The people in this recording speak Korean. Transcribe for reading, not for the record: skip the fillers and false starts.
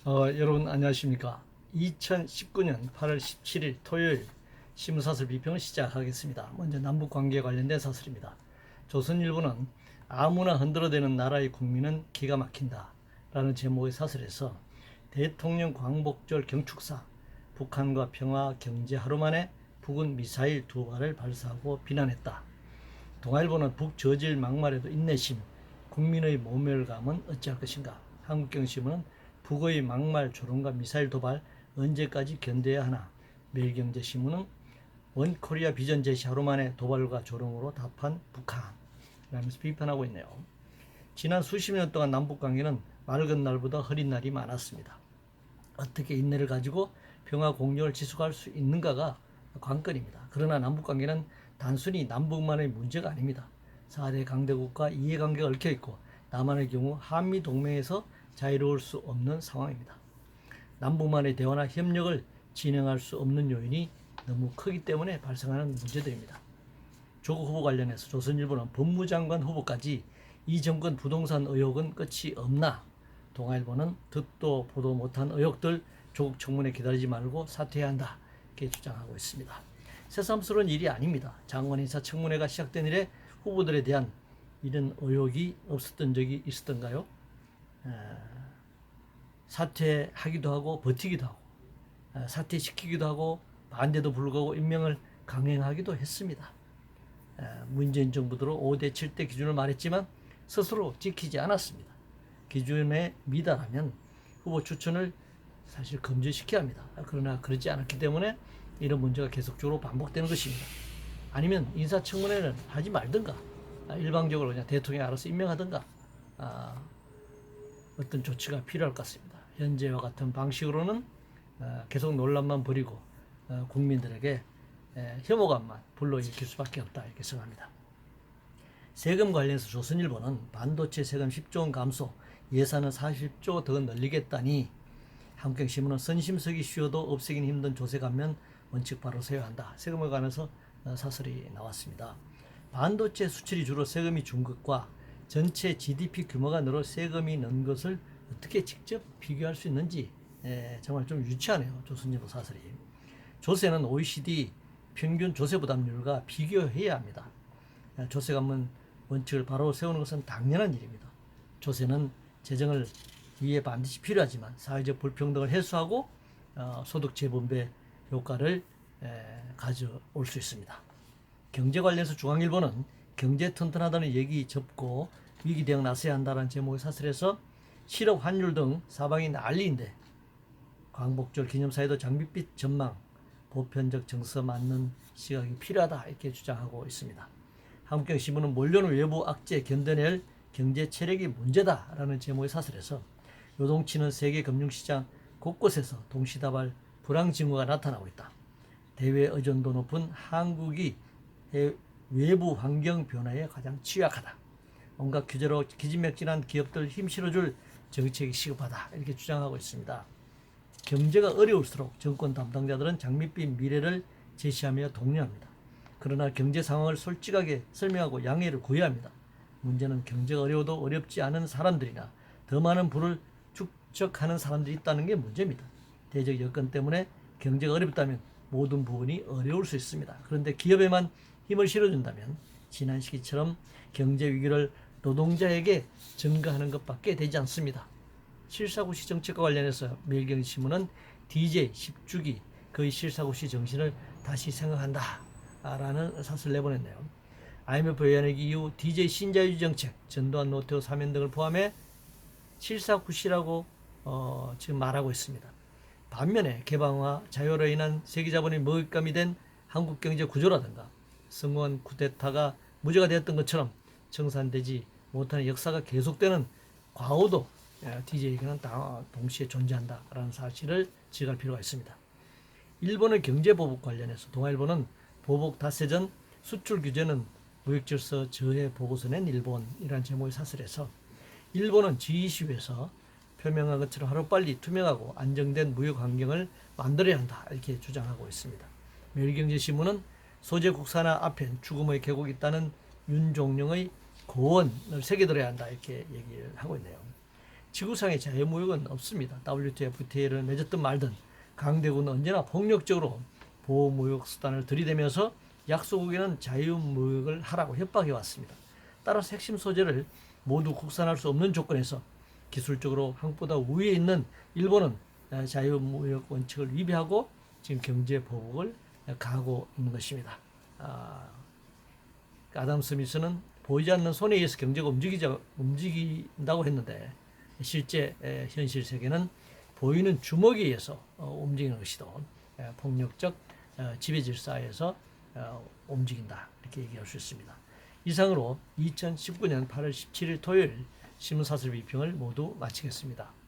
여러분 안녕하십니까. 2019년 8월 17일 토요일 신문사설 비평을 시작하겠습니다. 먼저 남북관계에 관련된 사설입니다. 조선일보는 아무나 흔들어대는 나라의 국민은 기가 막힌다 라는 제목의 사설에서 대통령 광복절 경축사 북한과 평화 경제 하루 만에 북은 미사일 2발을 발사하고 비난했다. 동아일보는 북저질 막말에도 인내심, 국민의 모멸감은 어찌할 것인가. 한국경신문은 북의 막말 조롱과 미사일 도발 언제까지 견뎌야 하나. 매일경제신문은 원코리아 비전 제시 하루 만에 도발과 조롱으로 답한 북한 라면서 비판하고 있네요. 지난 수십 년 동안 남북관계는 맑은 날보다 흐린 날이 많았습니다. 어떻게 인내를 가지고 평화 공존을 지속할 수 있는가가 관건입니다. 그러나 남북관계는 단순히 남북만의 문제가 아닙니다. 4대 강대국과 이해관계가 얽혀있고 남한의 경우 한미동맹에서 자유로울 수 없는 상황입니다. 남북만의 대화나 협력을 진행할 수 없는 요인이 너무 크기 때문에 발생하는 문제들입니다. 조국 후보 관련해서 조선일보는 법무장관 후보까지 이 정권 부동산 의혹은 끝이 없나. 동아일보는 듣도 보도 못한 의혹들 조국 청문회 기다리지 말고 사퇴해야 한다 이렇게 주장하고 있습니다. 새삼스러운 일이 아닙니다. 장관 인사 청문회가 시작된 이래 후보들에 대한 이런 의혹이 없었던 적이 있었던가요? 사퇴하기도 하고 버티기도 하고 사퇴시키기도 하고 반대도 불구하고 임명을 강행하기도 했습니다. 문재인 정부 들어 5대 7대 기준을 말했지만 스스로 지키지 않았습니다. 기준에 미달하면 후보 추천을 사실 금지시켜야 합니다. 그러나 그러지 않았기 때문에 이런 문제가 계속적으로 반복되는 것입니다. 아니면 인사청문회는 하지 말든가 일방적으로 그냥 대통령이 알아서 임명하든가 어떤 조치가 필요할 것 같습니다. 현재와 같은 방식으로는 계속 논란만 벌이고 국민들에게 혐오감만 불러일으킬 수밖에 없다 이렇게 생각합니다. 세금 관련해서 조선일보는 반도체 세금 10조 원 감소, 예산은 40조 더 늘리겠다니 한국경신문은 선심서기 쉬워도 없애긴 힘든 조세 감면 원칙 바로 세워야 한다. 세금에 관해서 사설이 나왔습니다. 반도체 수출이 주로 세금이 준 것과 전체 GDP 규모가 늘어 세금이 는 것을 어떻게 직접 비교할 수 있는지 정말 좀 유치하네요. 조선일보 사설이. 조세는 OECD 평균 조세 부담률과 비교해야 합니다. 조세 감면 원칙을 바로 세우는 것은 당연한 일입니다. 조세는 재정을 위해 반드시 필요하지만 사회적 불평등을 해소하고 소득 재분배 효과를 가져올 수 있습니다. 경제 관련해서 중앙일보는 경제 튼튼하다는 얘기 접고 위기 대응 나서야 한다는 제목의 사설에서 실업 환율 등 사방이 난리인데 광복절 기념사에도 장밋빛 전망, 보편적 정서 맞는 시각이 필요하다 이렇게 주장하고 있습니다. 한국경신문은 몰려오는 외부 악재 견뎌낼 경제 체력이 문제다라는 제목의 사설에서 요동치는 세계 금융시장 곳곳에서 동시다발 불황 징후가 나타나고 있다. 대외 의존도 높은 한국이 외부 환경 변화에 가장 취약하다. 온갖 규제로 기진맥진한 기업들 힘 실어줄 정책이 시급하다 이렇게 주장하고 있습니다. 경제가 어려울수록 정권 담당자들은 장밋빛 미래를 제시하며 독려합니다. 그러나 경제 상황을 솔직하게 설명하고 양해를 구해야 합니다. 문제는 경제가 어려워도 어렵지 않은 사람들이나 더 많은 부를 축적하는 사람들이 있다는 게 문제입니다. 대적 여건 때문에 경제가 어렵다면 모든 부분이 어려울 수 있습니다. 그런데 기업에만 힘을 실어준다면 지난 시기처럼 경제 위기를 노동자에게 전가하는 것밖에 되지 않습니다. 749시 정책과 관련해서 매일경제신문은 DJ 10주기 그의 실사구시 정신을 다시 생각한다 라는 사설을 내보냈네요. IMF 외환위기 이후 DJ 신자유주의 정책, 전두환 노태우 사면 등을 포함해 749시라고 지금 말하고 있습니다. 반면에 개방화, 자유로 인한 세계자본의 먹잇감이 된 한국 경제 구조라든가 성공한 쿠데타가 무죄가 되었던 것처럼 청산되지 못하는 역사가 계속되는 과오도 DJ에게는 동시에 존재한다라는 사실을 지적할 필요가 있습니다. 일본의 경제보복 관련해서 동아일보는 보복 닷새 전 수출 규제는 무역질서 저해 보고서 낸 일본이라는 제목의 사설에서 일본은 G20에서 표명한 것처럼 하루빨리 투명하고 안정된 무역 환경을 만들어야 한다 이렇게 주장하고 있습니다. 매일경제신문은 소재 국산화 앞엔 죽음의 계곡이 있다는 윤종령의 고언을 새겨들어야 한다 이렇게 얘기를 하고 있네요. 지구상의 자유무역은 없습니다. WTO, FTA를 맺었든 말든 강대국은 언제나 폭력적으로 보호무역 수단을 들이대면서 약소국에는 자유무역을 하라고 협박해 왔습니다. 따라서 핵심 소재를 모두 국산할 수 없는 조건에서 기술적으로 한국보다 우위에 있는 일본은 자유무역 원칙을 위배하고 지금 경제 보복을 가하고 있는 것입니다. 아담 스미스는 보이지 않는 손에 의해서 경제가 움직인다고 했는데 실제 현실 세계는 보이는 주먹에 의해서 움직이는 것이도 폭력적 지배 질서에서 움직인다 이렇게 얘기할 수 있습니다. 이상으로 2019년 8월 17일 토요일 신문사설 비평을 모두 마치겠습니다.